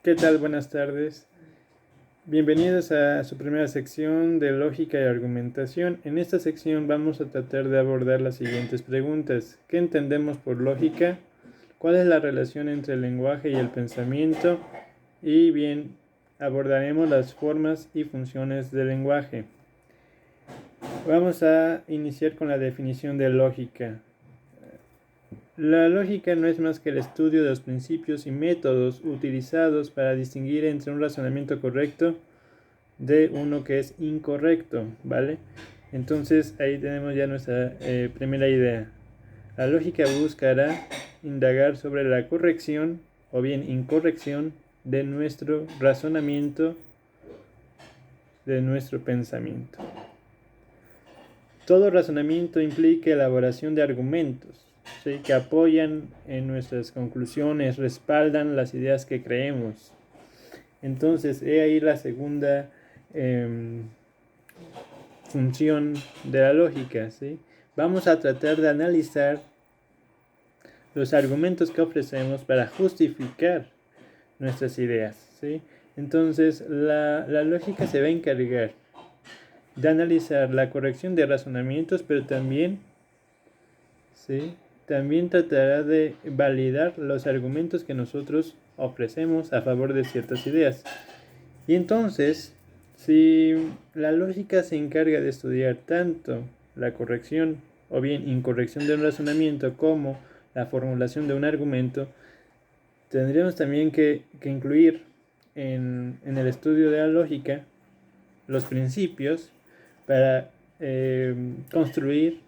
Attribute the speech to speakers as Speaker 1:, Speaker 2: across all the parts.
Speaker 1: ¿Qué tal? Buenas tardes. Bienvenidos a su primera sección de lógica y argumentación. En esta sección vamos a tratar de abordar las siguientes preguntas. ¿Qué entendemos por lógica? ¿Cuál es la relación entre el lenguaje y el pensamiento? Y bien, abordaremos las formas y funciones del lenguaje. Vamos a iniciar con la definición de lógica. La lógica no es más que el estudio de los principios y métodos utilizados para distinguir entre un razonamiento correcto de uno que es incorrecto, ¿vale? Entonces ahí tenemos ya nuestra primera idea. La lógica buscará indagar sobre la corrección o bien incorrección de nuestro razonamiento, de nuestro pensamiento. Todo razonamiento implica elaboración de argumentos, ¿sí?, que apoyan en nuestras conclusiones, respaldan las ideas que creemos. Entonces, he ahí la segunda función de la lógica, ¿sí? Vamos a tratar de analizar los argumentos que ofrecemos para justificar nuestras ideas, ¿sí? Entonces, la lógica se va a encargar de analizar la corrección de razonamientos, pero también, ¿sí?, también tratará de validar los argumentos que nosotros ofrecemos a favor de ciertas ideas. Y entonces, si la lógica se encarga de estudiar tanto la corrección o bien incorrección de un razonamiento como la formulación de un argumento, tendríamos también que incluir en el estudio de la lógica los principios para construir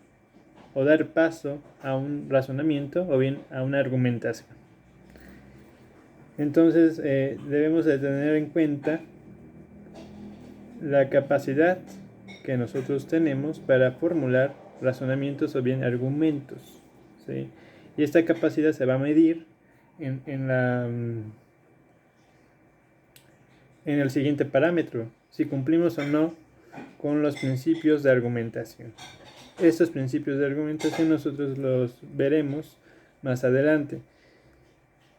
Speaker 1: o dar paso a un razonamiento o bien a una argumentación. Entonces debemos de tener en cuenta la capacidad que nosotros tenemos para formular razonamientos o bien argumentos, ¿sí? Y esta capacidad se va a medir en el siguiente parámetro: si cumplimos o no con los principios de argumentación. Estos principios de argumentación nosotros los veremos más adelante.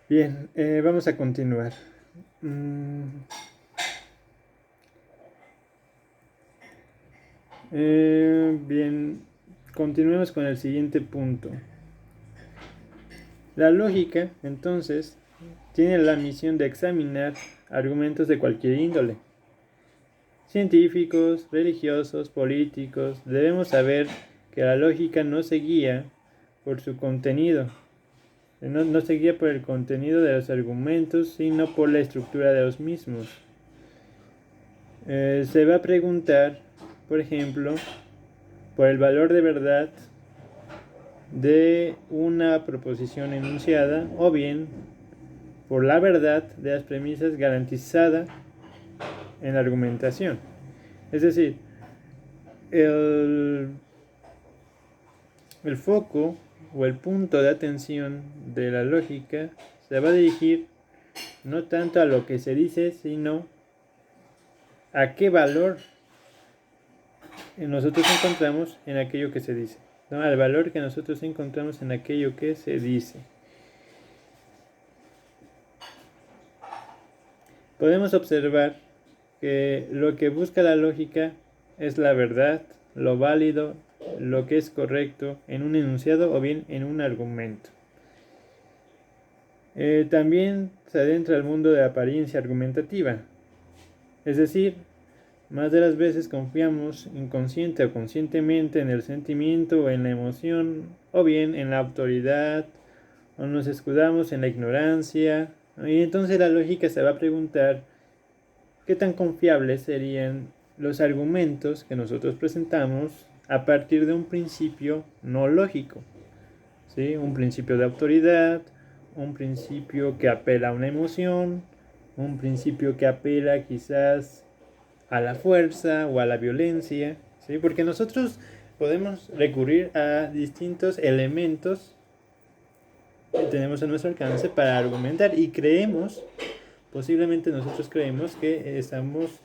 Speaker 1: Bien, vamos a continuar. Bien, continuemos con el siguiente punto. La lógica, entonces, tiene la misión de examinar argumentos de cualquier índole. Científicos, religiosos, políticos, debemos saber que la lógica no se guía por su contenido, no se guía por el contenido de los argumentos, sino por la estructura de los mismos. Se va a preguntar, por ejemplo, por el valor de verdad de una proposición enunciada, o bien por la verdad de las premisas garantizada en la argumentación. Es decir, el foco o el punto de atención de la lógica se va a dirigir no tanto a lo que se dice, sino a qué valor nosotros encontramos en aquello que se dice, ¿no? Al valor que nosotros encontramos en aquello que se dice. Podemos observar que lo que busca la lógica es la verdad, lo válido, lo que es correcto en un enunciado o bien en un argumento. También se adentra al mundo de la apariencia argumentativa, es decir, más de las veces confiamos inconsciente o conscientemente en el sentimiento o en la emoción, o bien en la autoridad, o nos escudamos en la ignorancia. Y entonces la lógica se va a preguntar qué tan confiables serían los argumentos que nosotros presentamos a partir de un principio no lógico, ¿sí? Un principio de autoridad, un principio que apela a una emoción, un principio que apela quizás a la fuerza o a la violencia, ¿sí? Porque nosotros podemos recurrir a distintos elementos que tenemos a nuestro alcance para argumentar, y posiblemente nosotros creemos que estamos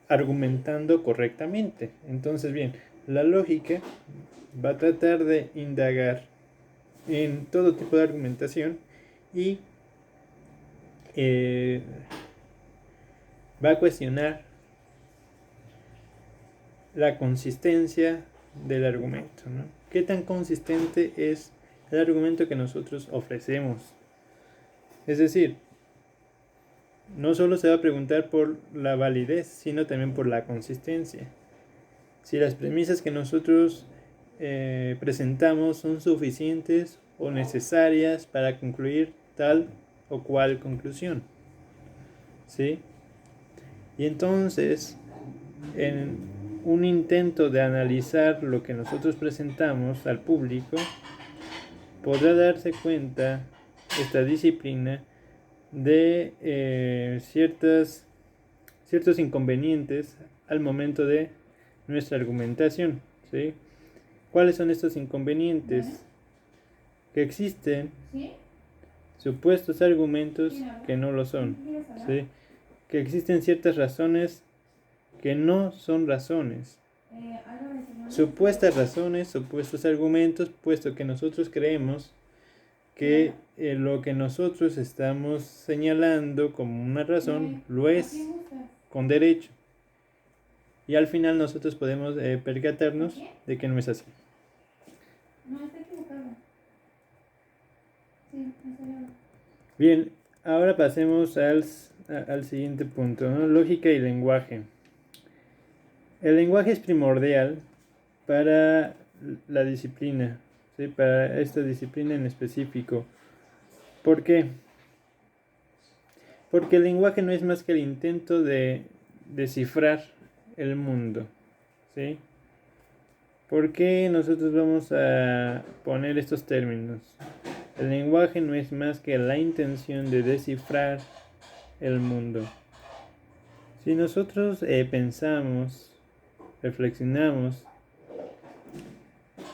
Speaker 1: argumentando correctamente. Entonces, bien, la lógica va a tratar de indagar en todo tipo de argumentación y va a cuestionar la consistencia del argumento, ¿no? ¿Qué tan consistente es el argumento que nosotros ofrecemos? Es decir, no solo se va a preguntar por la validez, sino también por la consistencia. Si las premisas que nosotros presentamos son suficientes o necesarias para concluir tal o cual conclusión, ¿sí? Y entonces, en un intento de analizar lo que nosotros presentamos al público, podrá darse cuenta esta disciplina de ciertos inconvenientes al momento de nuestra argumentación, ¿sí? ¿Cuáles son estos inconvenientes? Que existen supuestos argumentos que no lo son, ¿sí? Que existen ciertas razones que no son razones, supuestas razones, supuestos argumentos, puesto que nosotros creemos que lo que nosotros estamos señalando como una razón lo es con derecho. Y al final nosotros podemos percatarnos de que no es así.
Speaker 2: No, está equivocado. Sí, no.
Speaker 1: Bien, ahora pasemos al siguiente punto, ¿no? Lógica y lenguaje. El lenguaje es primordial para la disciplina, ¿sí? Para esta disciplina en específico. ¿Por qué? Porque el lenguaje no es más que el intento de descifrar el mundo, ¿sí? ¿Por qué nosotros vamos a poner estos términos? El lenguaje no es más que la intención de descifrar el mundo. Si nosotros pensamos, reflexionamos,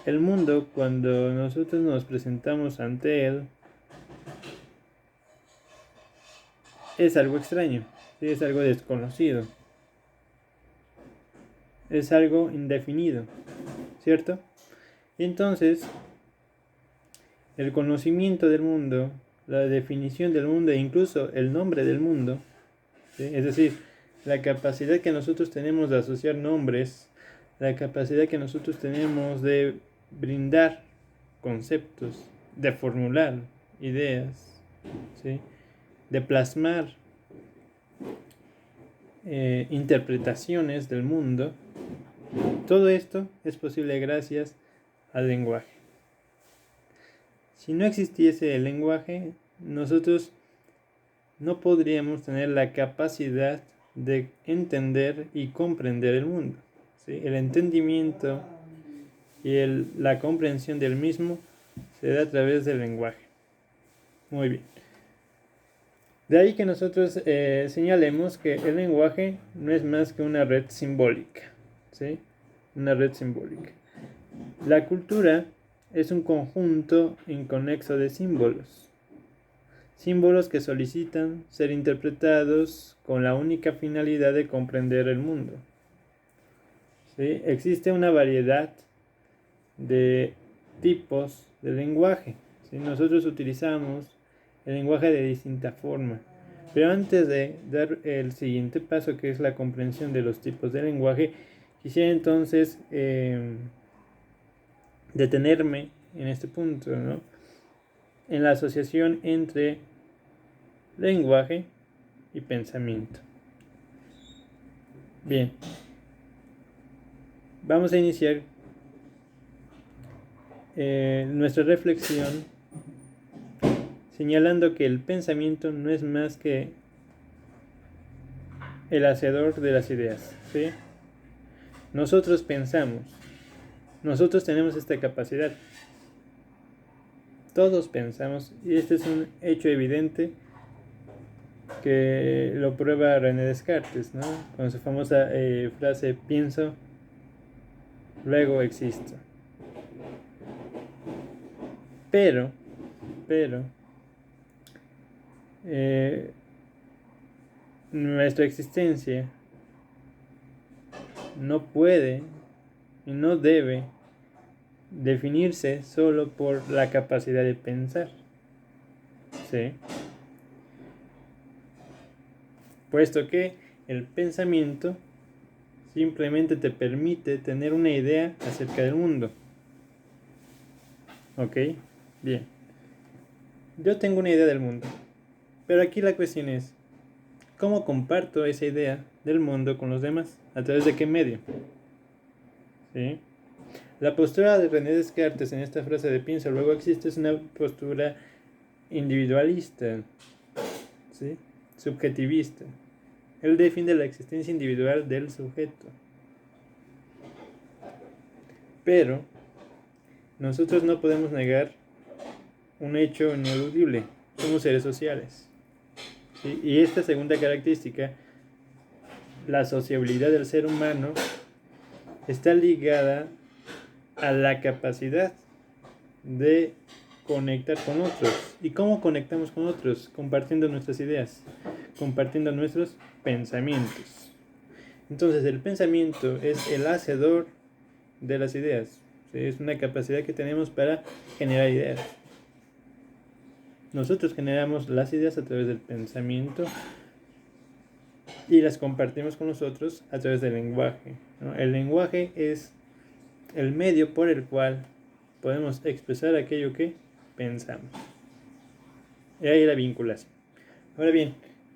Speaker 1: el mundo, cuando nosotros nos presentamos ante él, es algo extraño, ¿sí? Es algo desconocido, es algo indefinido, ¿cierto? Y entonces, el conocimiento del mundo, la definición del mundo e incluso el nombre del mundo, ¿sí? Es decir, la capacidad que nosotros tenemos de asociar nombres, la capacidad que nosotros tenemos de brindar conceptos, de formular ideas, ¿sí? De plasmar interpretaciones del mundo. Todo esto es posible gracias al lenguaje. Si no existiese el lenguaje, nosotros no podríamos tener la capacidad de entender y comprender el mundo, ¿sí? El entendimiento y la comprensión del mismo se da a través del lenguaje. Muy bien. De ahí que nosotros señalemos que el lenguaje no es más que una red simbólica, ¿sí? Una red simbólica. La cultura es un conjunto inconexo de símbolos. Símbolos que solicitan ser interpretados con la única finalidad de comprender el mundo, ¿sí? Existe una variedad de tipos de lenguaje, ¿sí? Nosotros utilizamos el lenguaje de distinta forma. Pero antes de dar el siguiente paso, que es la comprensión de los tipos de lenguaje, quisiera entonces detenerme en este punto, ¿no? En la asociación entre lenguaje y pensamiento. Bien, vamos a iniciar nuestra reflexión señalando que el pensamiento no es más que el hacedor de las ideas, ¿sí? Nosotros pensamos, nosotros tenemos esta capacidad, todos pensamos, y este es un hecho evidente que lo prueba René Descartes, ¿no? Con su famosa frase, pienso, luego existo. Pero, nuestra existencia no puede y no debe definirse solo por la capacidad de pensar, ¿sí? Puesto que el pensamiento simplemente te permite tener una idea acerca del mundo. ¿Ok? Bien. Yo tengo una idea del mundo, pero aquí la cuestión es, ¿cómo comparto esa idea del mundo con los demás? ¿A través de qué medio? ¿Sí? La postura de René Descartes en esta frase de piensa, luego existe, es una postura individualista, ¿sí? Subjetivista. Él defiende la existencia individual del sujeto. Pero nosotros no podemos negar un hecho ineludible. Somos seres sociales. ¿Sí? Y esta segunda característica, la sociabilidad del ser humano, está ligada a la capacidad de conectar con otros. ¿Y cómo conectamos con otros? Compartiendo nuestras ideas, compartiendo nuestros pensamientos. Entonces el pensamiento es el hacedor de las ideas. ¿Sí? Es una capacidad que tenemos para generar ideas. Nosotros generamos las ideas a través del pensamiento y las compartimos con nosotros a través del lenguaje, ¿no? El lenguaje es el medio por el cual podemos expresar aquello que pensamos. Y ahí la vinculación. Ahora bien,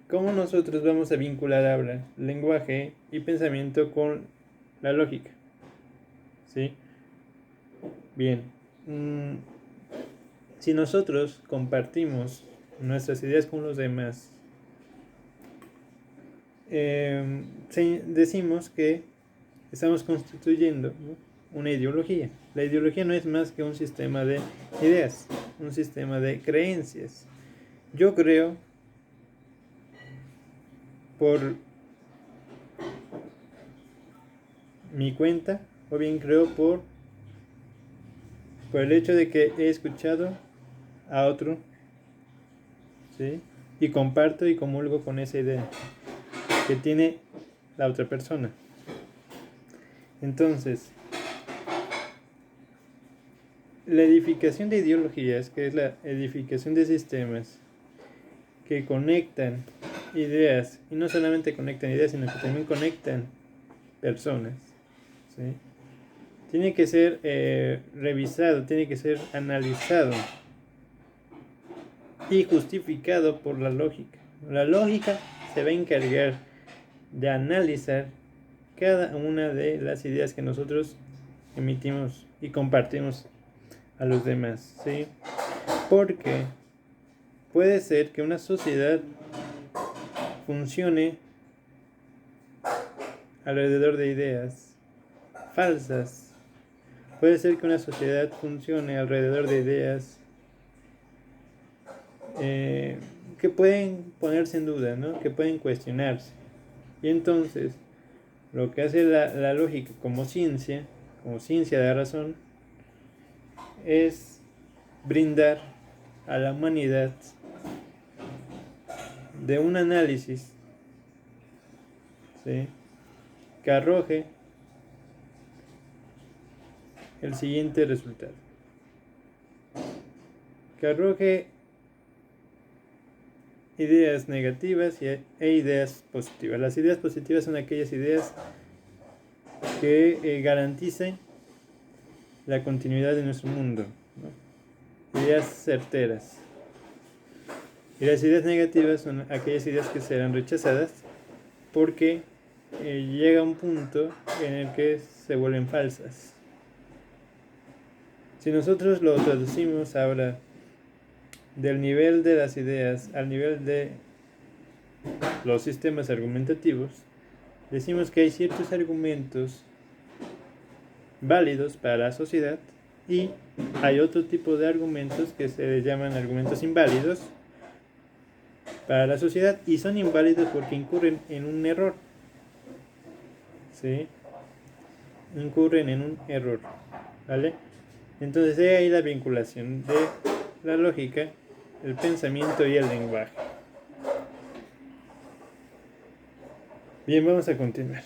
Speaker 1: ¿cómo nosotros vamos a vincular ahora lenguaje y pensamiento con la lógica? ¿Sí? Bien. Si nosotros compartimos nuestras ideas con los demás, decimos que estamos constituyendo, ¿no?, una ideología. La ideología no es más que un sistema de ideas, un sistema de creencias. Yo creo por mi cuenta, o bien creo por el hecho de que he escuchado a otro, ¿sí? Y comparto y comulgo con esa idea que tiene la otra persona. Entonces, la edificación de ideologías, que es la edificación de sistemas que conectan ideas, y no solamente conectan ideas, sino que también conectan personas, ¿sí? Tiene que ser revisado, tiene que ser analizado y justificado por la lógica. La lógica se va a encargar de analizar cada una de las ideas que nosotros emitimos y compartimos a los demás, ¿sí? Porque puede ser que una sociedad funcione alrededor de ideas falsas. Puede ser que una sociedad funcione alrededor de ideas que pueden ponerse en duda, ¿no? Que pueden cuestionarse. Y entonces, lo que hace la lógica como ciencia de la razón, es brindar a la humanidad de un análisis, ¿sí?, que arroje el siguiente resultado. Que arroje ideas negativas e ideas positivas. Las ideas positivas son aquellas ideas que garanticen la continuidad de nuestro mundo, ¿no? Ideas certeras. Y las ideas negativas son aquellas ideas que serán rechazadas porque llega un punto en el que se vuelven falsas. Si nosotros lo traducimos ahora del nivel de las ideas al nivel de los sistemas argumentativos, decimos que hay ciertos argumentos válidos para la sociedad y hay otro tipo de argumentos que se llaman argumentos inválidos para la sociedad, y son inválidos porque incurren en un error, ¿sí? Incurren en un error, ¿vale? Entonces hay ahí la vinculación de la lógica, el pensamiento y el lenguaje. Bien, vamos a continuar.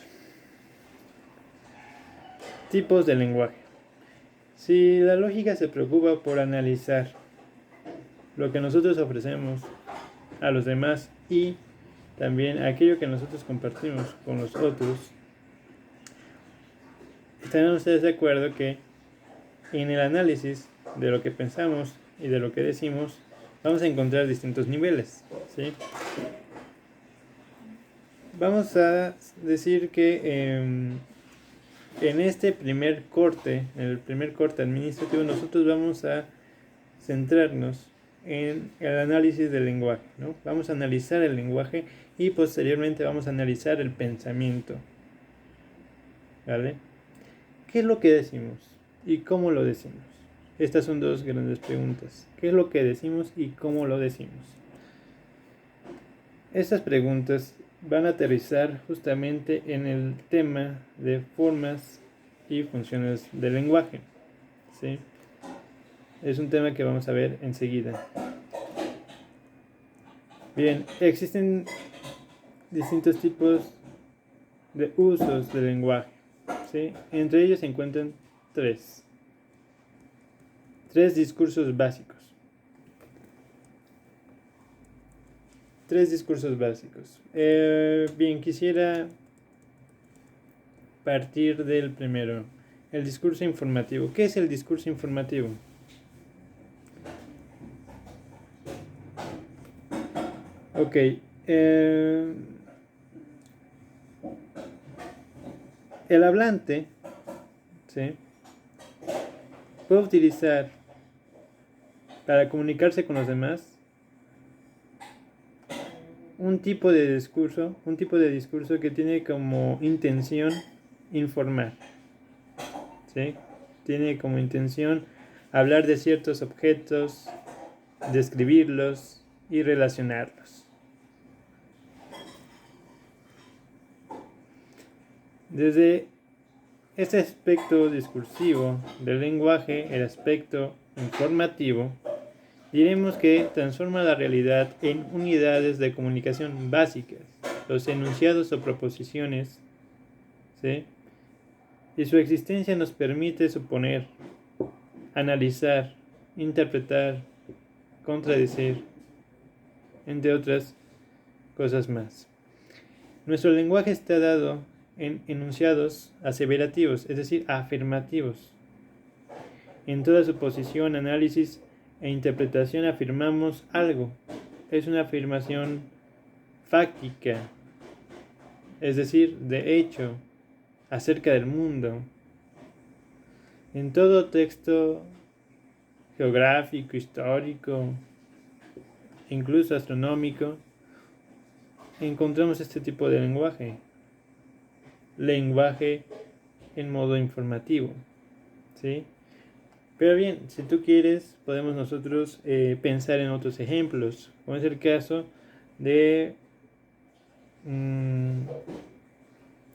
Speaker 1: Tipos de lenguaje. Si la lógica se preocupa por analizar lo que nosotros ofrecemos a los demás y también aquello que nosotros compartimos con los otros. ¿Están ustedes de acuerdo que en el análisis de lo que pensamos y de lo que decimos vamos a encontrar distintos niveles? ¿Sí? Vamos a decir que en este primer corte, en el primer corte administrativo, nosotros vamos a centrarnos en el análisis del lenguaje, ¿no? Vamos a analizar el lenguaje y posteriormente vamos a analizar el pensamiento, ¿vale? ¿Qué es lo que decimos y cómo lo decimos? Estas son dos grandes preguntas. ¿Qué es lo que decimos y cómo lo decimos? Estas preguntas van a aterrizar justamente en el tema de formas y funciones del lenguaje, ¿sí? Es un tema que vamos a ver enseguida. Bien, existen distintos tipos de usos del lenguaje, ¿sí? Entre ellos se encuentran tres discursos básicos. Bien, quisiera partir del primero, el discurso informativo. ¿Qué es el discurso informativo? Ok, el hablante, ¿sí?, puede utilizar para comunicarse con los demás un tipo de discurso que tiene como intención informar, ¿sí? Tiene como intención hablar de ciertos objetos, describirlos y relacionarlos. Desde este aspecto discursivo del lenguaje, el aspecto informativo, diremos que transforma la realidad en unidades de comunicación básicas, los enunciados o proposiciones, ¿sí?, y su existencia nos permite suponer, analizar, interpretar, contradecir, entre otras cosas más. Nuestro lenguaje está dado en enunciados aseverativos, es decir, afirmativos. En toda su posición, análisis e interpretación afirmamos algo. Es una afirmación fáctica, es decir, de hecho, acerca del mundo. En todo texto geográfico, histórico, incluso astronómico, encontramos este tipo de lenguaje en modo informativo, ¿sí? Pero bien, si tú quieres, podemos nosotros pensar en otros ejemplos, como es el caso del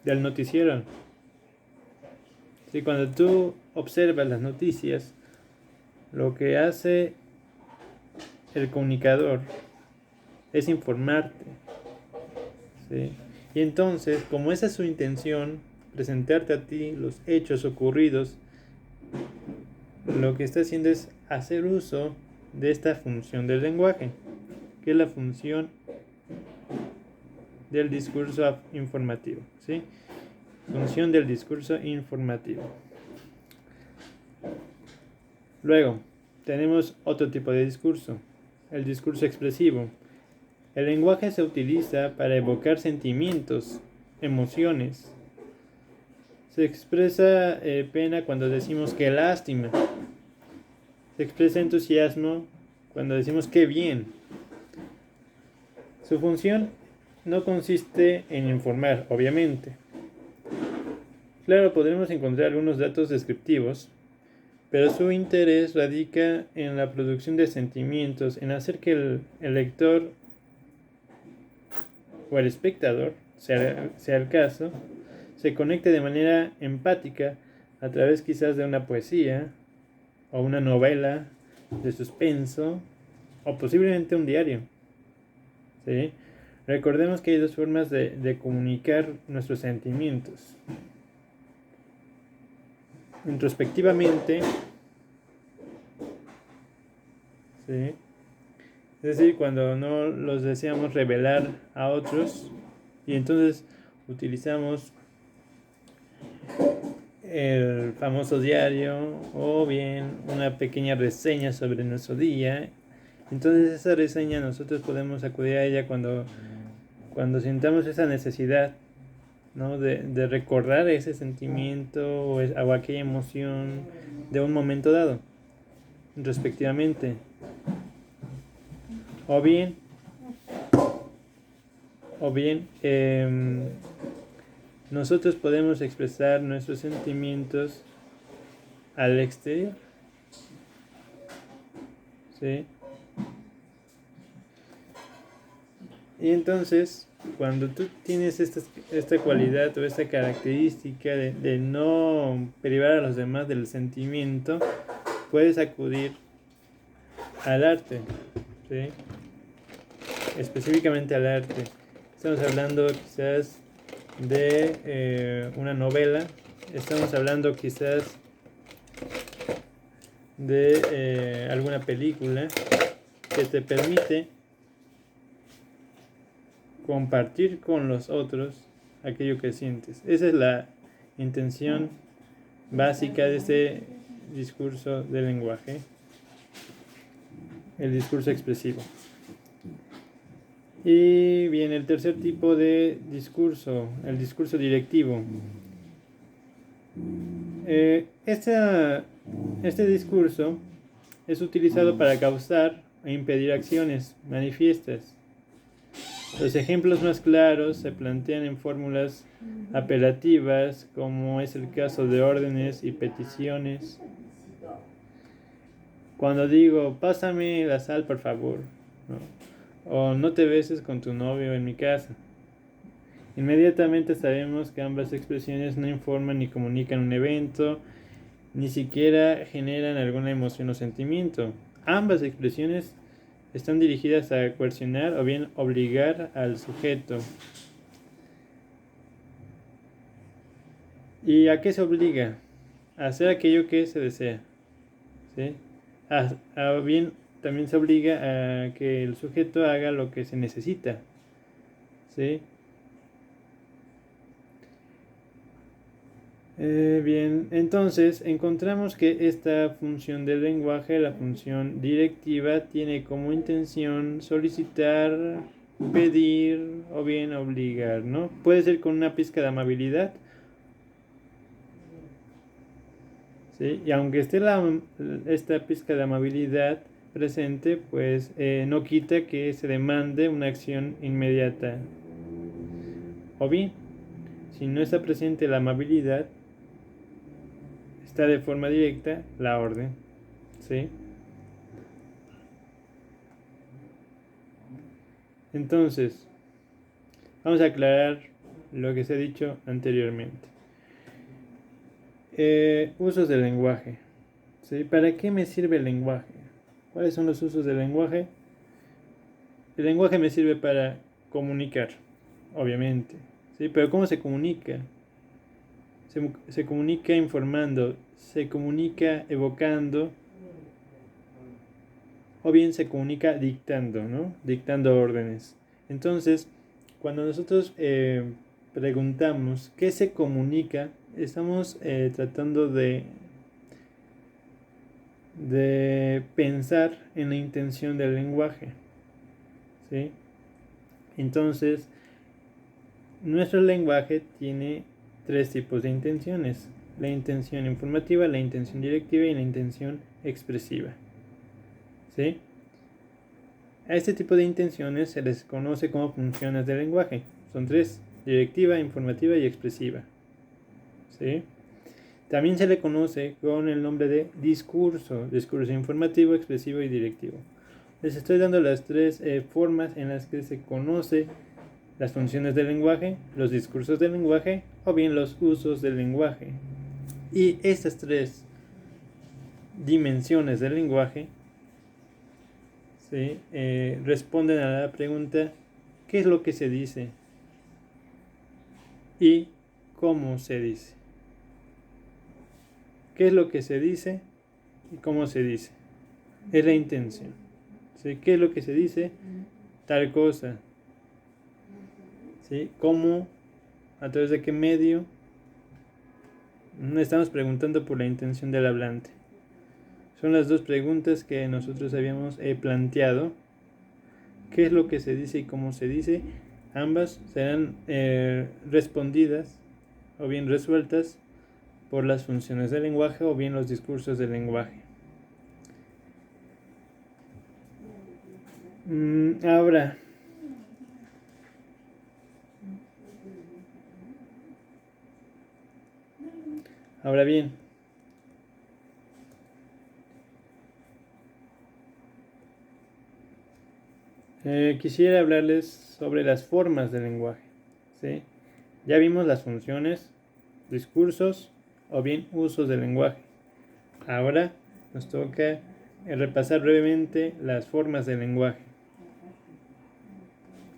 Speaker 1: noticiero. ¿Sí? Cuando tú observas las noticias, lo que hace el comunicador es informarte, ¿sí? Y entonces, como esa es su intención, presentarte a ti los hechos ocurridos, lo que está haciendo es hacer uso de esta función del lenguaje, que es la función del discurso informativo, ¿sí? Función del discurso informativo. Luego, tenemos otro tipo de discurso, el discurso expresivo. El lenguaje se utiliza para evocar sentimientos, emociones. Se expresa pena cuando decimos qué lástima. Se expresa entusiasmo cuando decimos qué bien. Su función no consiste en informar, obviamente. Claro, podremos encontrar algunos datos descriptivos, pero su interés radica en la producción de sentimientos, en hacer que el lector o el espectador, sea el caso, se conecte de manera empática a través quizás de una poesía o una novela de suspenso o posiblemente un diario, ¿sí? Recordemos que hay dos formas de comunicar nuestros sentimientos: introspectivamente, ¿sí?, Es decir, cuando no los deseamos revelar a otros y entonces utilizamos el famoso diario o bien una pequeña reseña sobre nuestro día. Entonces esa reseña nosotros podemos acudir a ella cuando sintamos esa necesidad, ¿no? de recordar ese sentimiento o aquella emoción de un momento dado, respectivamente. O bien, nosotros podemos expresar nuestros sentimientos al exterior. ¿Sí? Y entonces, cuando tú tienes esta cualidad o esta característica de no privar a los demás del sentimiento, puedes acudir al arte, ¿sí? Específicamente al arte. Estamos hablando quizás de una novela, estamos hablando quizás de alguna película que te permite compartir con los otros aquello que sientes. Esa es la intención básica de este discurso del lenguaje, el discurso expresivo. Y bien, el tercer tipo de discurso, el discurso directivo. Este discurso es utilizado para causar e impedir acciones manifiestas. Los ejemplos más claros se plantean en fórmulas apelativas, como es el caso de órdenes y peticiones. Cuando digo, pásame la sal, por favor, ¿no? O no te beses con tu novio en mi casa. Inmediatamente sabemos que ambas expresiones no informan ni comunican un evento, ni siquiera generan alguna emoción o sentimiento. Ambas expresiones están dirigidas a coercionar o bien obligar al sujeto. ¿Y a qué se obliga? A hacer aquello que se desea, ¿sí? A bien también se obliga a que el sujeto haga lo que se necesita, ¿sí? Bien, entonces encontramos que esta función del lenguaje, la función directiva, tiene como intención solicitar, pedir o bien obligar, ¿no? Puede ser con una pizca de amabilidad, ¿sí? Y aunque esté esta pizca de amabilidad presente, pues no quita que se demande una acción inmediata. O bien, si no está presente la amabilidad, está de forma directa la orden, ¿sí? Entonces, vamos a aclarar lo que se ha dicho anteriormente. Usos del lenguaje, ¿sí? ¿Para qué me sirve el lenguaje? ¿Cuáles son los usos del lenguaje? El lenguaje me sirve para comunicar, obviamente, ¿sí? Pero ¿cómo se comunica? Se comunica informando, se comunica evocando, o bien se comunica dictando, ¿no? Dictando órdenes. Entonces, cuando nosotros preguntamos qué se comunica, estamos tratando de pensar en la intención del lenguaje, ¿sí? Entonces, nuestro lenguaje tiene tres tipos de intenciones: la intención informativa, la intención directiva y la intención expresiva, ¿sí? A este tipo de intenciones se les conoce como funciones del lenguaje. Son tres: directiva, informativa y expresiva, ¿sí? También se le conoce con el nombre de discurso informativo, expresivo y directivo. Les estoy dando las tres formas en las que se conoce las funciones del lenguaje, los discursos del lenguaje o bien los usos del lenguaje. Y estas tres dimensiones del lenguaje, ¿sí? Responden a la pregunta: ¿qué es lo que se dice? ¿Y cómo se dice? ¿Qué es lo que se dice y cómo se dice? Es la intención, ¿Sí? ¿Qué es lo que se dice? Tal cosa. ¿Sí? ¿Cómo? ¿A través de qué medio? No estamos preguntando por la intención del hablante. Son las dos preguntas que nosotros habíamos planteado. ¿Qué es lo que se dice y cómo se dice? Ambas serán respondidas o bien resueltas por las funciones del lenguaje o bien los discursos del lenguaje. Ahora bien, quisiera hablarles sobre las formas del lenguaje. ¿Sí? Ya vimos las funciones, discursos o bien usos del lenguaje. Ahora nos toca repasar brevemente las formas del lenguaje.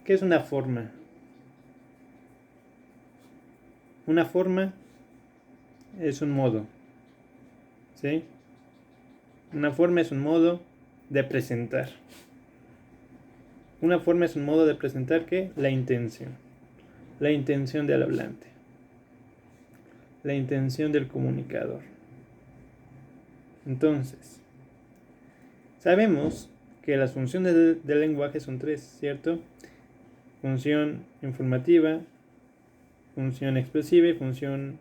Speaker 1: ¿Qué es una forma? Una forma es un modo. ¿Sí? Una forma es un modo de presentar. Una forma es un modo de presentar ¿qué? La intención. La intención del hablante. La intención del comunicador. Entonces, sabemos que las funciones del lenguaje son tres, ¿cierto? Función informativa, función expresiva y función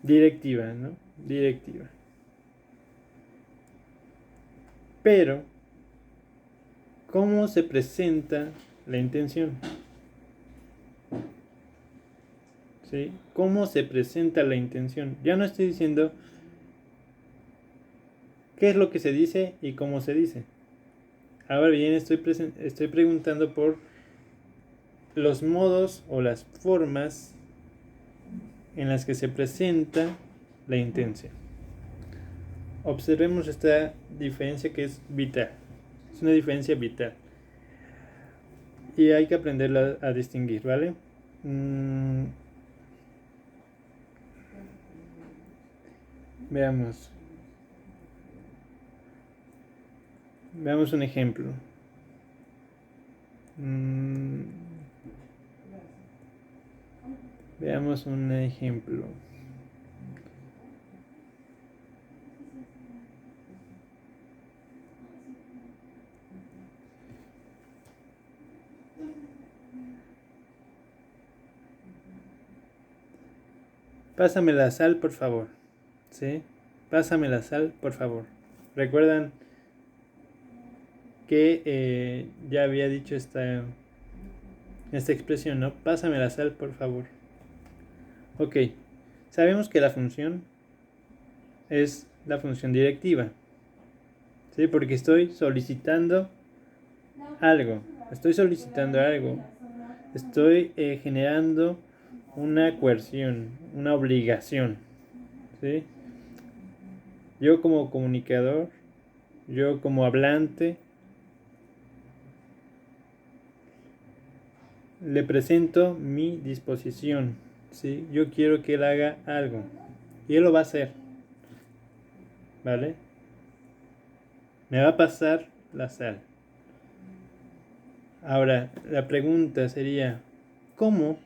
Speaker 1: directiva, ¿no? Directiva. Pero, ¿cómo se presenta la intención? ¿Sí? ¿Cómo se presenta la intención? Ya no estoy diciendo qué es lo que se dice y cómo se dice. Ahora bien, estoy preguntando por los modos o las formas en las que se presenta la intención. Observemos esta diferencia que es vital. Es una diferencia vital. Y hay que aprenderla a distinguir, ¿vale? Veamos. Veamos un ejemplo. Veamos un ejemplo. Pásame la sal, por favor. ¿Sí? Pásame la sal, por favor. ¿Recuerdan que ya había dicho esta expresión, ¿no? Pásame la sal, por favor. Ok. Sabemos que la función es la función directiva. ¿Sí? Porque estoy solicitando algo. Estoy solicitando algo. Estoy generando una coerción, una obligación. ¿Sí? Yo como comunicador, yo como hablante, le presento mi disposición. ¿Sí? Yo quiero que él haga algo. Y él lo va a hacer. ¿Vale? Me va a pasar la sal. Ahora, la pregunta sería, ¿cómo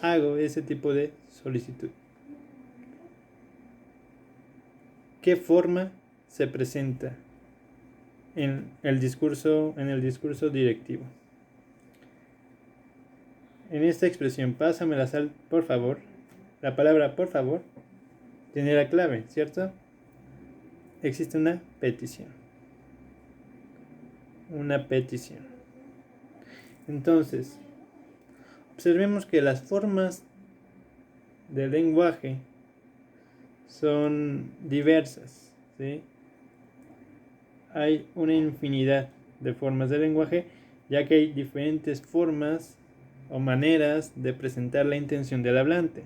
Speaker 1: hago ese tipo de solicitud? ¿Qué forma se presenta en el discurso directivo? En esta expresión, pásame la sal, por favor, la palabra por favor tiene la clave, ¿cierto? Existe una petición. Una petición. Entonces, observemos que las formas del lenguaje son diversas, ¿sí? Hay una infinidad de formas de lenguaje, ya que hay diferentes formas o maneras de presentar la intención del hablante.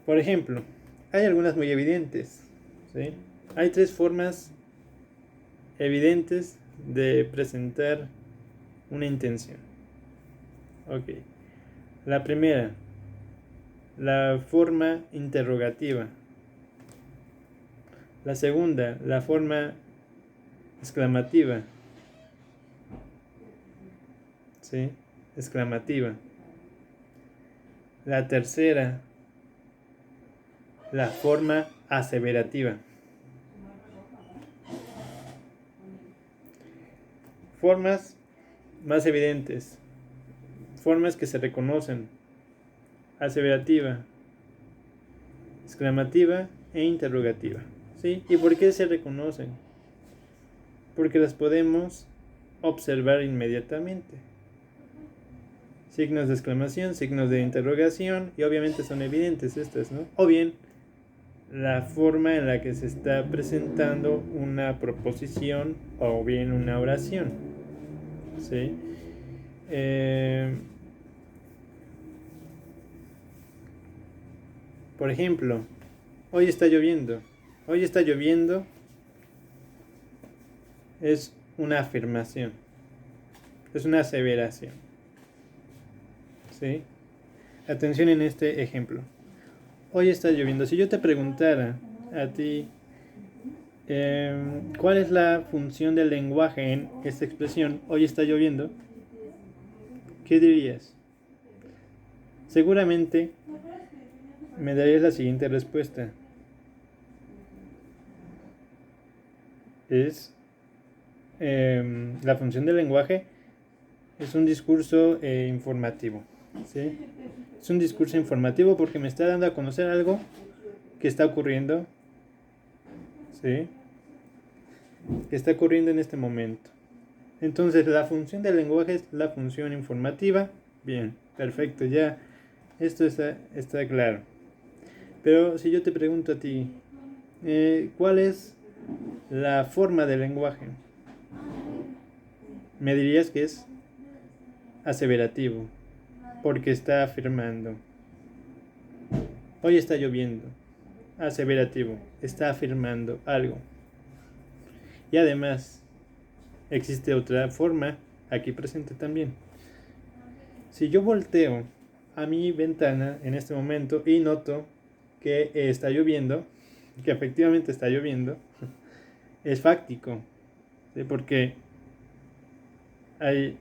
Speaker 1: Por ejemplo, hay algunas muy evidentes, ¿sí? Hay tres formas evidentes de presentar una intención. Ok. La primera, la forma interrogativa. La segunda, la forma exclamativa. ¿Sí? Exclamativa. La tercera, la forma aseverativa. Formas más evidentes. Formas que se reconocen. Aseverativa, exclamativa e interrogativa. ¿Sí? ¿Y por qué se reconocen? Porque las podemos observar inmediatamente. Signos de exclamación, signos de interrogación, y obviamente son evidentes estas, ¿no? O bien la forma en la que se está presentando una proposición o bien una oración. ¿Sí? Por ejemplo, hoy está lloviendo. Hoy está lloviendo es una afirmación, es una aseveración. ¿Sí? Atención en este ejemplo. Hoy está lloviendo. Si yo te preguntara a ti, ¿cuál es la función del lenguaje en esta expresión? Hoy está lloviendo. ¿Qué dirías? Seguramente me darías la siguiente respuesta. Es la función del lenguaje es un discurso informativo. ¿Sí? Es un discurso informativo porque me está dando a conocer algo que está ocurriendo. ¿Sí? Que está ocurriendo en este momento. Entonces, la función del lenguaje es la función informativa. Bien, perfecto, ya esto está claro. Pero si yo te pregunto a ti, ¿cuál es la forma del lenguaje? Me dirías que es aseverativo, porque está afirmando. Hoy está lloviendo. Aseverativo, está afirmando algo. Y además, existe otra forma aquí presente también. Si yo volteo a mi ventana en este momento y noto que está lloviendo, que efectivamente está lloviendo, es fáctico, ¿sí? Porque hay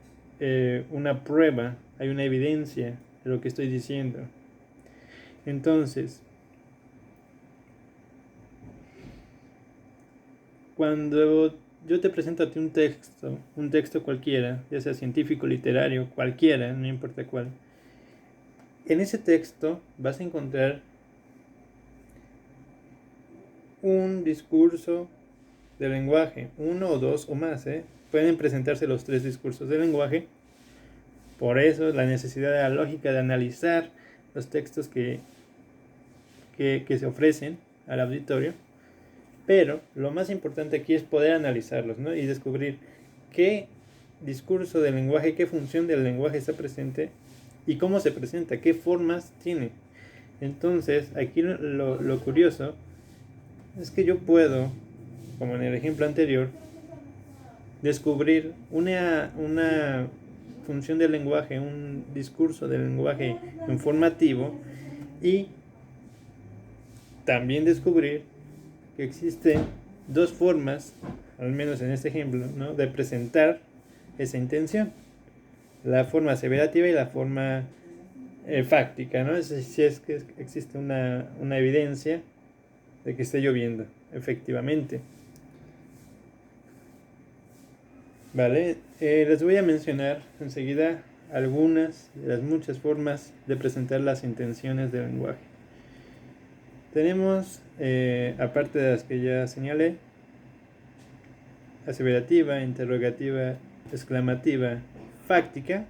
Speaker 1: una prueba, hay una evidencia de lo que estoy diciendo. Entonces, cuando yo te presento a ti un texto cualquiera, ya sea científico, literario, cualquiera, no importa cuál, en ese texto vas a encontrar un discurso de lenguaje, uno o dos o más, pueden presentarse los tres discursos de lenguaje. Por eso la necesidad de la lógica de analizar los textos que se ofrecen al auditorio. Pero lo más importante aquí es poder analizarlos, ¿no? Y descubrir qué discurso del lenguaje, qué función del lenguaje está presente y cómo se presenta, qué formas tiene. Entonces, aquí lo curioso es que yo puedo, como en el ejemplo anterior, descubrir una función del lenguaje, un discurso del lenguaje informativo, y también descubrir que existen dos formas, al menos en este ejemplo, ¿no?, de presentar esa intención: la forma aseverativa y la forma fáctica, ¿no? Si es que existe una evidencia de que esté lloviendo, efectivamente. Vale, les voy a mencionar enseguida algunas de las muchas formas de presentar las intenciones del lenguaje. Tenemos, aparte de las que ya señalé, aseverativa, interrogativa, exclamativa, fáctica.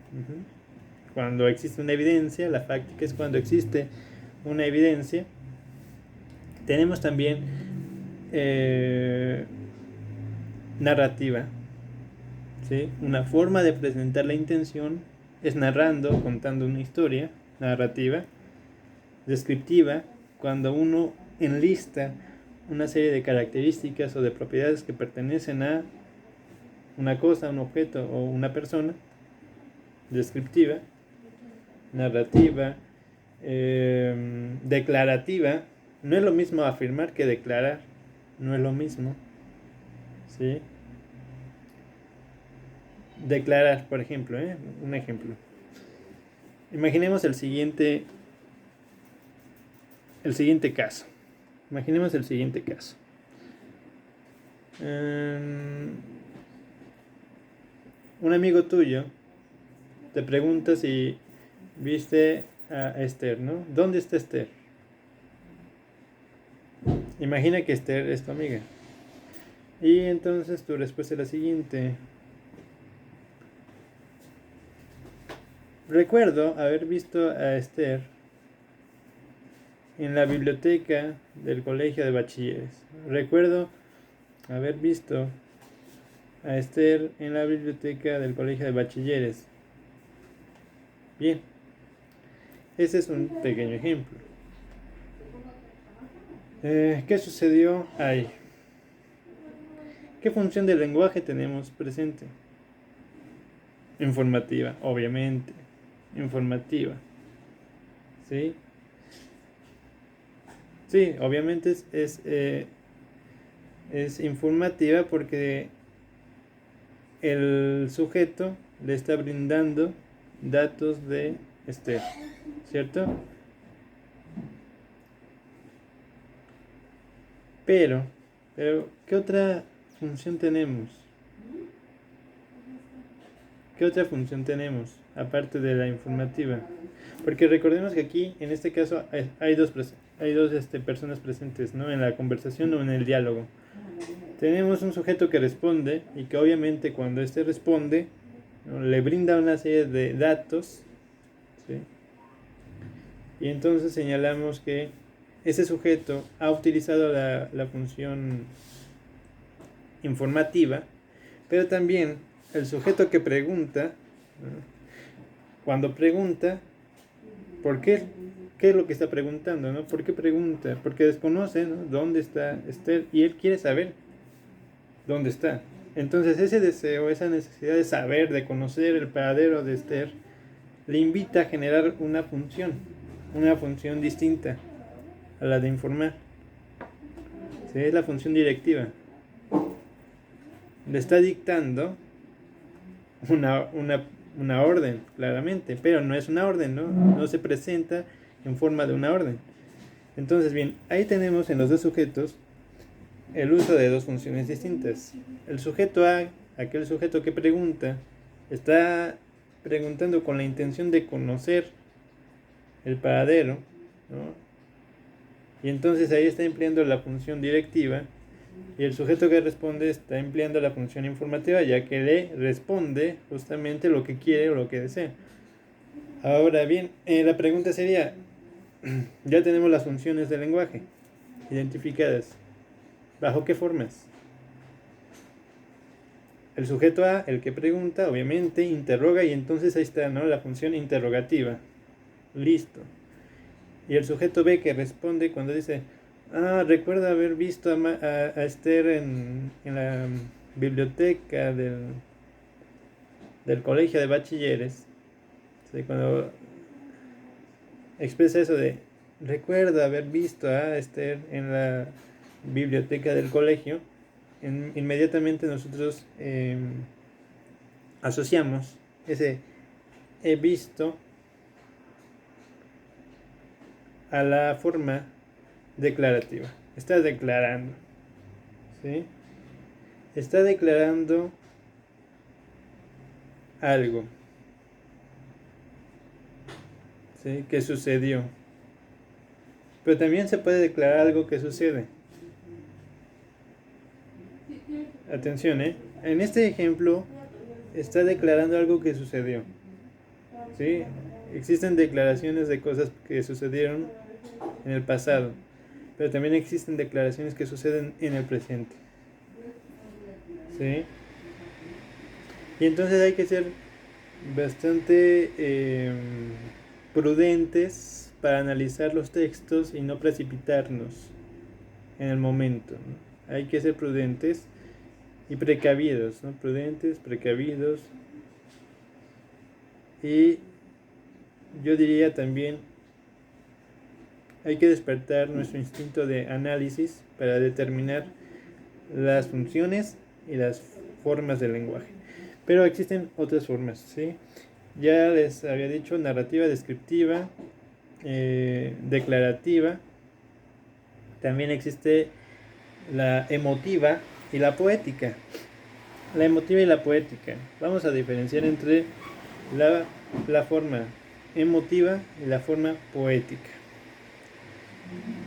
Speaker 1: Cuando existe una evidencia, la fáctica es cuando existe una evidencia. Tenemos también narrativa, ¿sí? Una forma de presentar la intención es narrando, contando una historia. Narrativa. Descriptiva, cuando uno enlista una serie de características o de propiedades que pertenecen a una cosa, un objeto o una persona. Descriptiva. Narrativa. Declarativa. No es lo mismo afirmar que declarar. no es lo mismo, ¿sí? Declarar, por ejemplo, un ejemplo. Imaginemos el siguiente caso. Imaginemos el siguiente caso. Un amigo tuyo te pregunta si viste a Esther, ¿no? ¿Dónde está Esther? Imagina que Esther es tu amiga. Y entonces tu respuesta es la siguiente. Recuerdo haber visto a Esther en la biblioteca del colegio de bachilleres. Recuerdo haber visto a Esther en la biblioteca del colegio de bachilleres. Bien, ese es un pequeño ejemplo. ¿Qué sucedió ahí? ¿Qué función del lenguaje tenemos presente? Informativa, obviamente. Informativa. ¿Sí? Sí, obviamente es informativa porque el sujeto le está brindando datos de Esther, ¿cierto? Pero, ¿qué otra función tenemos? ¿Qué otra función tenemos aparte de la informativa? Porque recordemos que aquí, en este caso, hay dos personas presentes, ¿no? En la conversación o en el diálogo. Tenemos un sujeto que responde y que obviamente cuando éste responde, ¿no?, le brinda una serie de datos, ¿sí? Y entonces señalamos que ese sujeto ha utilizado la función informativa, pero también el sujeto que pregunta, ¿no?, cuando pregunta, ¿por qué? ¿Qué es lo que está preguntando, ¿no? ¿Por qué pregunta? Porque desconoce, ¿no?, dónde está Esther y él quiere saber dónde está. Entonces ese deseo, esa necesidad de saber, de conocer el paradero de Esther, le invita a generar una función distinta a la de informar. ¿Sí? Es la función directiva. Le está dictando una orden, claramente, pero no es una orden, ¿no? No se presenta en forma de una orden. Entonces, bien, ahí tenemos en los dos sujetos el uso de dos funciones distintas. El sujeto A, aquel sujeto que pregunta, está preguntando con la intención de conocer el paradero, ¿no? Y entonces ahí está empleando la función directiva, y el sujeto que responde está empleando la función informativa, ya que le responde justamente lo que quiere o lo que desea. Ahora bien, la pregunta sería, ya tenemos las funciones del lenguaje identificadas. ¿Bajo qué formas? El sujeto A, el que pregunta, obviamente interroga, y entonces ahí está, ¿no?, la función interrogativa. Listo. Y el sujeto B, que responde cuando dice, recuerdo haber visto a Esther en la biblioteca del colegio de bachilleres. ¿Sí? Cuando expresa eso de, recuerdo haber visto a Esther en la biblioteca del colegio, inmediatamente nosotros asociamos ese he visto a la forma declarativa. Está declarando, ¿sí? Está declarando algo, ¿sí?, que sucedió. Pero también se puede declarar algo que sucede. Atención, en este ejemplo está declarando algo que sucedió, ¿sí? Existen declaraciones de cosas que sucedieron en el pasado, pero también existen declaraciones que suceden en el presente, ¿sí? Y entonces hay que ser bastante prudentes para analizar los textos y no precipitarnos en el momento, ¿no? Hay que ser prudentes y precavidos, ¿no? Prudentes, precavidos, y yo diría también hay que despertar nuestro instinto de análisis para determinar las funciones y las formas del lenguaje. Pero existen otras formas, ¿sí? Ya les había dicho narrativa, descriptiva, declarativa. También existe la emotiva y la poética. La emotiva y la poética. Vamos a diferenciar entre la forma emotiva y la forma poética.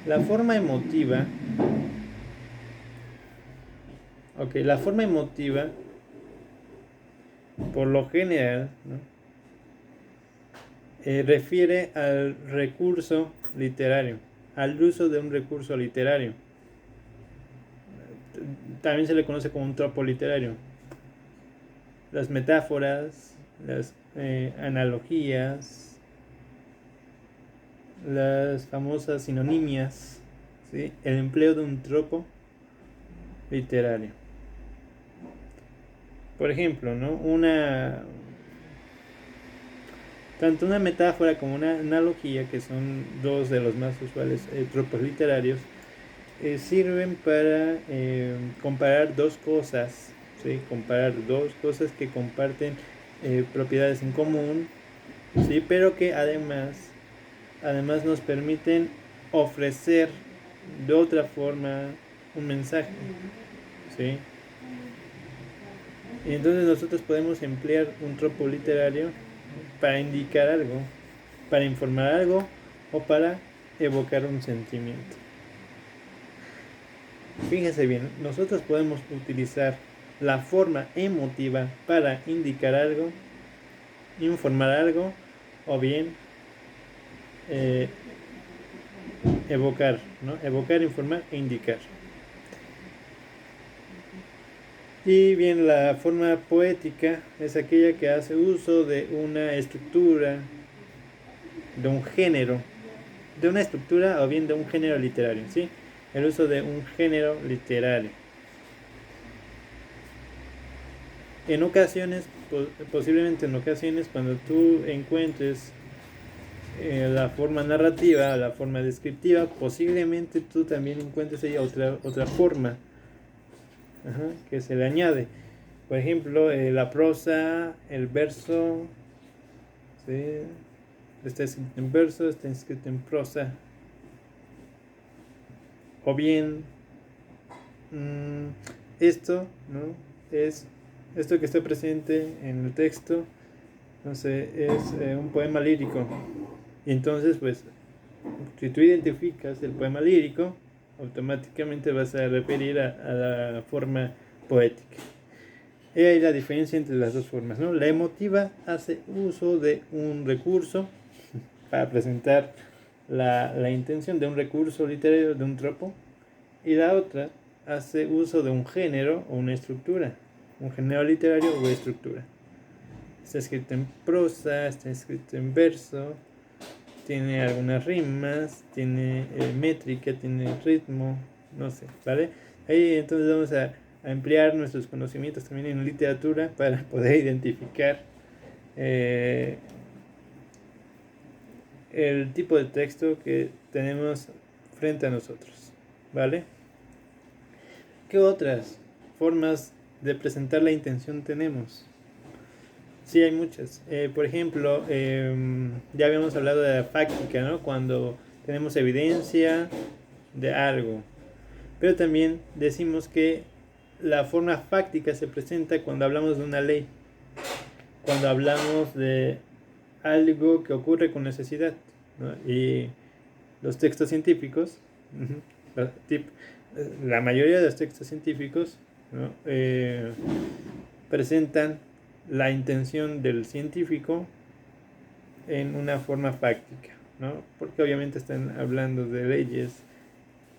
Speaker 1: La forma emotiva. Ok, la forma emotiva, por lo general, ¿no? Refiere al recurso literario, al uso de un recurso literario. También se le conoce como un tropo literario. Las metáforas, las analogías, las famosas sinonimias, ¿sí? El empleo de un tropo literario. Por ejemplo, ¿no? Tanto una metáfora como una analogía, que son dos de los más usuales tropos literarios, sirven para comparar dos cosas, ¿sí? Comparar dos cosas que comparten propiedades en común, ¿sí? Pero que además nos permiten ofrecer de otra forma un mensaje, ¿sí? Y entonces nosotros podemos emplear un tropo literario para indicar algo, para informar algo o para evocar un sentimiento. Fíjense bien, nosotros podemos utilizar la forma emotiva para indicar algo, informar algo o bien evocar, ¿no? Evocar, informar e indicar. Y bien, la forma poética es aquella que hace uso de una estructura, de un género, de una estructura o bien de un género literario, ¿sí? El uso de un género literario. En ocasiones, posiblemente en ocasiones, cuando tú encuentres la forma narrativa, la forma descriptiva, posiblemente tú también encuentres ahí otra forma, que se le añade. Por ejemplo, la prosa, el verso, ¿sí? Está escrito en verso, está escrito en prosa. O bien, esto, ¿no? Es esto que está presente en el texto, no sé, es un poema lírico. Y entonces, pues, si tú identificas el poema lírico, automáticamente vas a referir a la forma poética. Y ahí la diferencia entre las dos formas, ¿no? La emotiva hace uso de un recurso para presentar la intención de un recurso literario, de un tropo, y la otra hace uso de un género o una estructura, un género literario o estructura. Está escrito en prosa, está escrito en verso, tiene algunas rimas, tiene métrica, tiene ritmo, no sé, ¿vale? Ahí entonces vamos a ampliar nuestros conocimientos también en literatura para poder identificar el tipo de texto que tenemos frente a nosotros, ¿vale? ¿Qué otras formas de presentar la intención tenemos? Sí, hay muchas. Por ejemplo, ya habíamos hablado de la fáctica, ¿no? Cuando tenemos evidencia de algo. Pero también decimos que la forma fáctica se presenta cuando hablamos de una ley, cuando hablamos de algo que ocurre con necesidad, ¿no? Y los textos científicos, la mayoría de los textos científicos, ¿no? Presentan la intención del científico en una forma fáctica, ¿no? Porque obviamente están hablando de leyes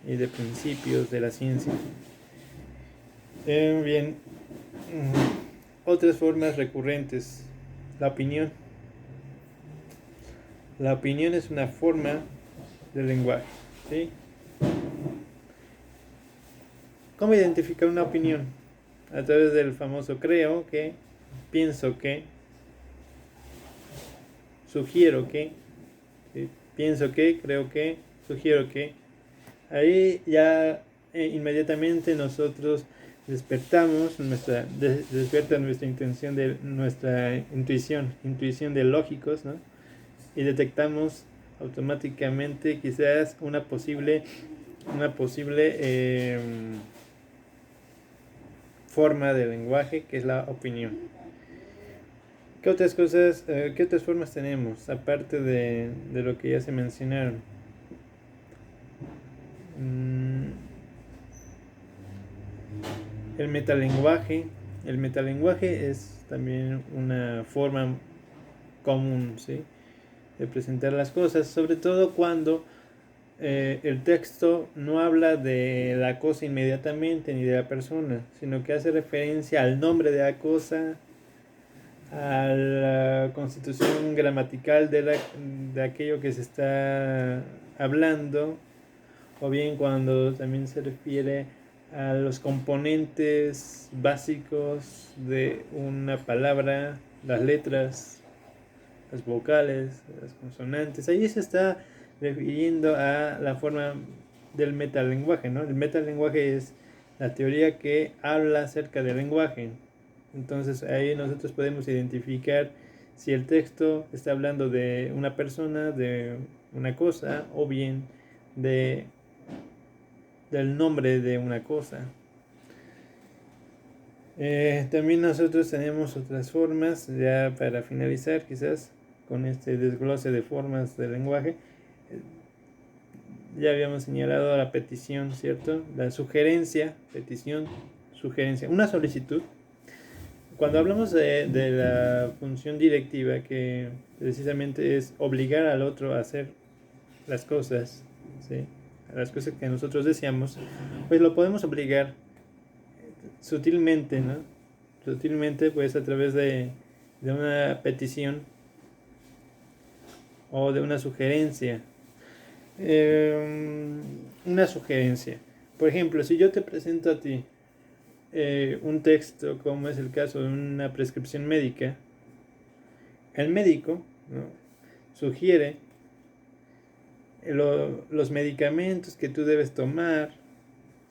Speaker 1: y de principios de la ciencia. Bien, otras formas recurrentes. La opinión. La opinión es una forma de lenguaje, ¿sí? ¿Cómo identificar una opinión? A través del famoso creo que, pienso que, sugiero que, ¿sí? Pienso que, creo que, sugiero que. Ahí ya inmediatamente nosotros despertamos despierta nuestra intención de nuestra intuición de lógicos, ¿no? Y detectamos automáticamente quizás una posible forma de lenguaje, que es la opinión. ¿Qué otras cosas, qué otras formas tenemos aparte de lo que ya se mencionaron? El metalenguaje. El metalenguaje es también una forma común, ¿sí?, de presentar las cosas, sobre todo cuando el texto no habla de la cosa inmediatamente ni de la persona, sino que hace referencia al nombre de la cosa, a la constitución gramatical de aquello que se está hablando, o bien cuando también se refiere a los componentes básicos de una palabra, las letras, las vocales, las consonantes. Ahí se está refiriendo a la forma del metalenguaje, ¿no? El metalenguaje es la teoría que habla acerca del lenguaje. Entonces ahí nosotros podemos identificar si el texto está hablando de una persona, de una cosa, o bien del nombre de una cosa. También nosotros tenemos otras formas, ya para finalizar quizás con este desglose de formas del lenguaje. Ya habíamos señalado la petición, ¿cierto? La sugerencia, petición, sugerencia, una solicitud. Cuando hablamos de la función directiva, que precisamente es obligar al otro a hacer las cosas, ¿sí?, las cosas que nosotros deseamos, pues lo podemos obligar sutilmente, ¿no? Sutilmente, pues a través de una petición o de una sugerencia. Una sugerencia. Por ejemplo, si yo te presento a ti un texto, como es el caso de una prescripción médica, el médico, ¿no?, sugiere los medicamentos que tú debes tomar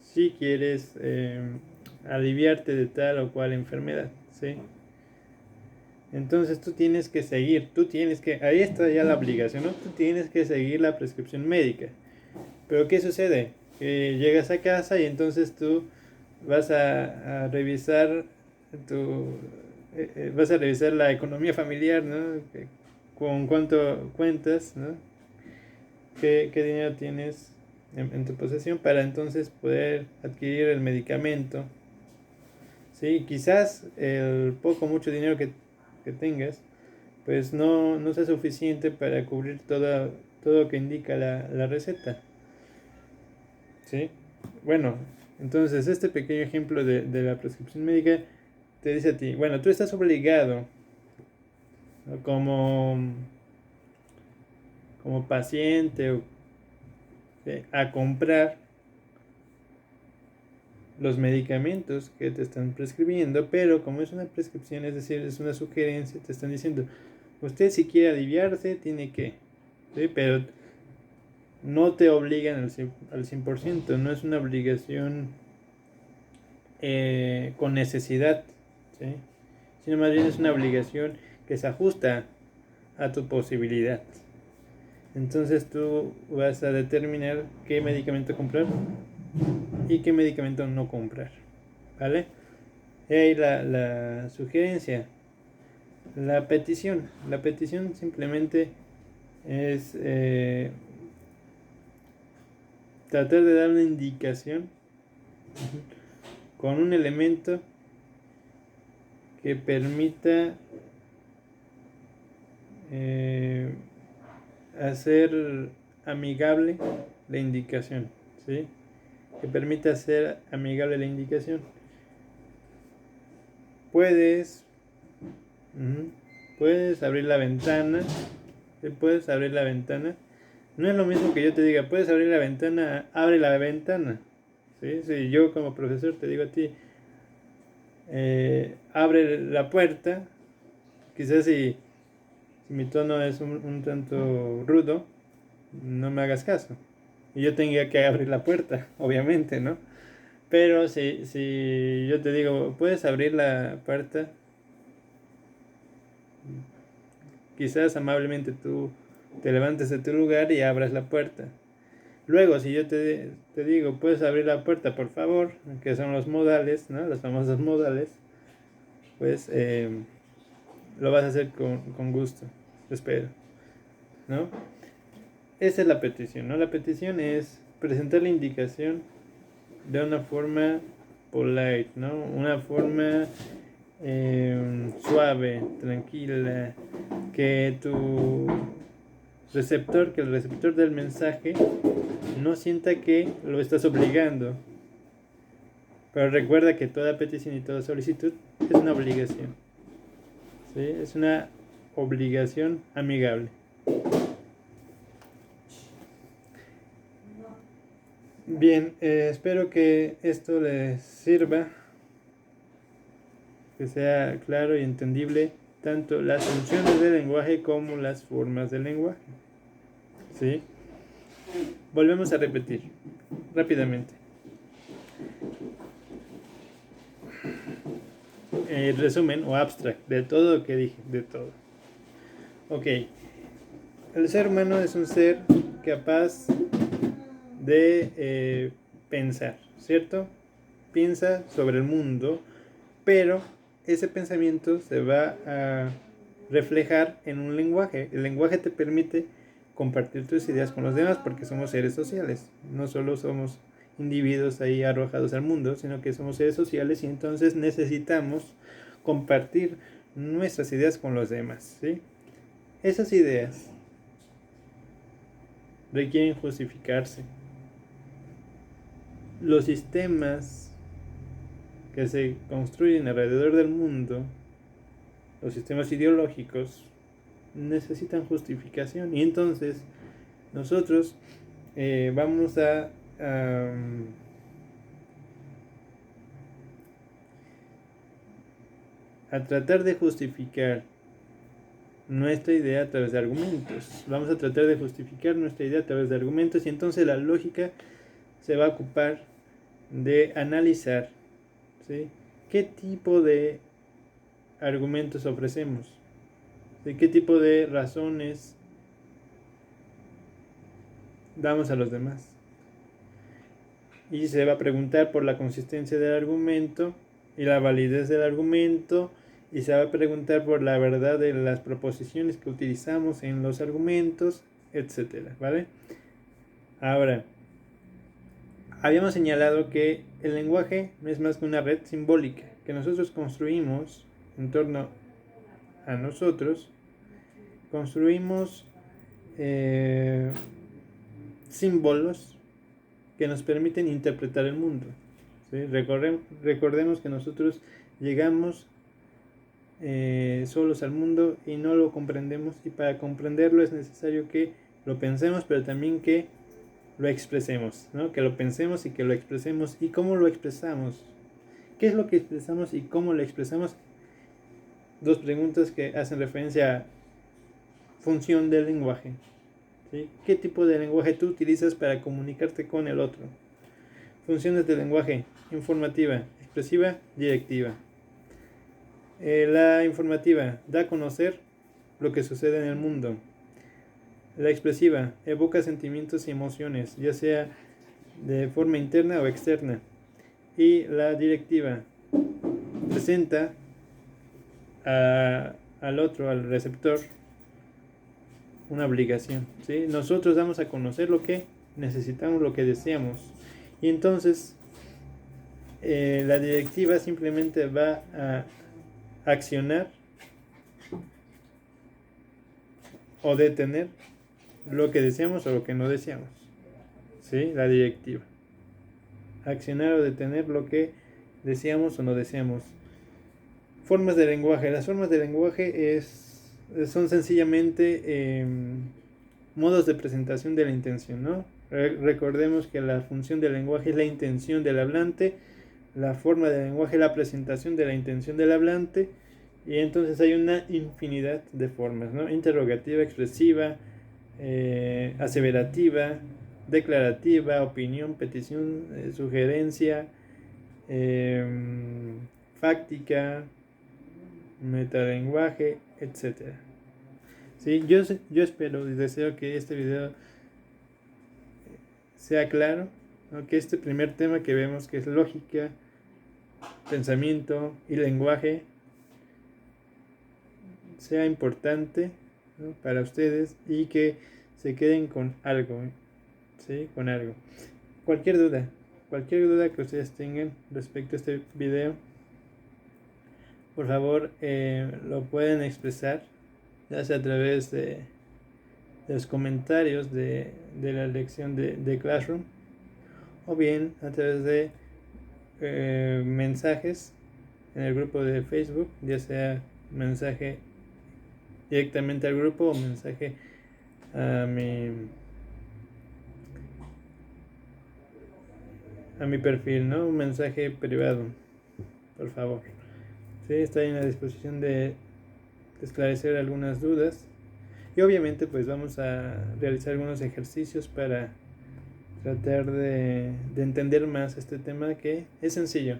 Speaker 1: si quieres aliviarte de tal o cual enfermedad, ¿sí? Entonces tú tienes que seguir, ahí está ya la obligación, ¿no? Tú tienes que seguir la prescripción médica. Pero ¿qué sucede? Que llegas a casa y entonces tú vas a revisar vas a revisar la economía familiar, ¿no? Con cuánto cuentas, ¿no? ¿Qué dinero tienes en tu posesión para entonces poder adquirir el medicamento? Sí, quizás el poco o mucho dinero que tengas, pues no sea suficiente para cubrir todo lo que indica la receta. ¿Sí? Bueno, entonces este pequeño ejemplo de la prescripción médica te dice a ti, bueno, tú estás obligado, ¿no?, como paciente, ¿sí?, a comprar los medicamentos que te están prescribiendo, pero como es una prescripción, es decir, es una sugerencia, te están diciendo, usted si quiere aliviarse, tiene que, ¿sí?, pero no te obligan al 100%, no es una obligación con necesidad, ¿sí?, sino más bien es una obligación que se ajusta a tu posibilidad. Entonces tú vas a determinar qué medicamento comprar y qué medicamento no comprar, ¿vale? Y ahí la sugerencia. La petición simplemente es tratar de dar una indicación con un elemento que permita hacer amigable la indicación, ¿sí? Que permita hacer amigable la indicación. Puedes abrir la ventana. Puedes abrir la ventana. No es lo mismo que yo te diga, puedes abrir la ventana, abre la ventana. ¿Sí? Si yo como profesor te digo a ti, abre la puerta, quizás si mi tono es un tanto rudo, no me hagas caso. Y yo tenga que abrir la puerta, obviamente, ¿no? Pero si yo te digo, ¿puedes abrir la puerta? Quizás amablemente tú te levantes de tu lugar y abras la puerta. Luego, si yo te digo, ¿puedes abrir la puerta, por favor? Que son los modales, ¿no? Los famosos modales. Pues lo vas a hacer con gusto, espero, ¿no? Esa es la petición, ¿no? La petición es presentar la indicación de una forma polite, ¿no? Una forma suave, tranquila, que que el receptor del mensaje no sienta que lo estás obligando. Pero recuerda que toda petición y toda solicitud es una obligación, ¿sí? Es una obligación amigable. Bien, espero que esto les sirva, que sea claro y entendible tanto las funciones del lenguaje como las formas del lenguaje. ¿Sí? Volvemos a repetir rápidamente. Resumen o abstract de todo lo que dije, de todo. Ok, el ser humano es un ser capaz de pensar, ¿cierto? Piensa sobre el mundo, pero ese pensamiento se va a reflejar en un lenguaje. El lenguaje te permite compartir tus ideas con los demás porque somos seres sociales. No solo somos individuos ahí arrojados al mundo, sino que somos seres sociales y entonces necesitamos compartir nuestras ideas con los demás, ¿sí? Esas ideas requieren justificarse. Los sistemas que se construyen alrededor del mundo, los sistemas ideológicos, necesitan justificación y entonces nosotros vamos a tratar de justificar nuestra idea a través de argumentos. Vamos a tratar de justificar nuestra idea a través de argumentos y entonces la lógica se va a ocupar de analizar, ¿sí?, qué tipo de argumentos ofrecemos, ¿sí?, qué tipo de razones damos a los demás. Y se va a preguntar por la consistencia del argumento y la validez del argumento, y se va a preguntar por la verdad de las proposiciones que utilizamos en los argumentos, etcétera, ¿vale? Ahora, habíamos señalado que el lenguaje no es más que una red simbólica que nosotros construimos en torno a nosotros. Construimos símbolos que nos permiten interpretar el mundo, ¿sí? Recordemos que nosotros llegamos solos al mundo y no lo comprendemos, y para comprenderlo es necesario que lo pensemos, pero también que lo expresemos, ¿no? Que lo pensemos y que lo expresemos. ¿Y cómo lo expresamos? ¿Qué es lo que expresamos y cómo lo expresamos? Dos preguntas que hacen referencia a función del lenguaje, ¿sí? ¿Qué tipo de lenguaje tú utilizas para comunicarte con el otro? Funciones del lenguaje: informativa, expresiva, directiva. La informativa da a conocer lo que sucede en el mundo. La expresiva evoca sentimientos y emociones, ya sea de forma interna o externa. Y la directiva presenta al otro, al receptor, una obligación, ¿sí? Nosotros damos a conocer lo que necesitamos, lo que deseamos. Y entonces la directiva simplemente va a accionar o detener lo que deseamos o lo que no deseamos, ¿sí? La directiva. Accionar o detener lo que deseamos o no deseamos. Formas de lenguaje. Las formas de lenguaje son sencillamente modos de presentación de la intención, ¿no? Recordemos que la función del lenguaje es la intención del hablante, la forma del lenguaje es la presentación de la intención del hablante, y entonces hay una infinidad de formas, ¿no? Interrogativa, expresiva, aseverativa, declarativa, opinión, petición, sugerencia, fáctica, metalenguaje, etc. ¿Sí? Yo espero y deseo que este video sea claro, ¿no? Que este primer tema que vemos, que es lógica, pensamiento y lenguaje, sea importante, ¿no? Para ustedes y que se queden con algo, ¿sí? Con algo. Cualquier duda que ustedes tengan respecto a este video, por favor lo pueden expresar, ya sea a través de los comentarios de la lección de Classroom, o bien a través de mensajes en el grupo de Facebook, ya sea mensaje directamente al grupo o mensaje a mi perfil, ¿no? Un mensaje privado, por favor. Sí, estoy en la disposición de esclarecer algunas dudas. Y obviamente pues vamos a realizar algunos ejercicios para tratar de entender más este tema, que es sencillo.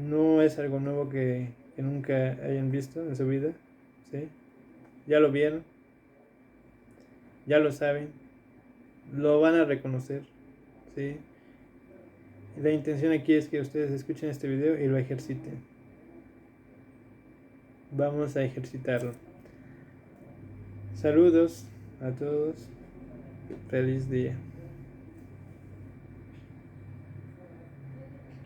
Speaker 1: No es algo nuevo que nunca hayan visto en su vida, ¿sí? Ya lo vieron, ya lo saben, lo van a reconocer, ¿sí? La intención aquí es que ustedes escuchen este video y lo ejerciten. Vamos a ejercitarlo. Saludos a todos. Feliz día.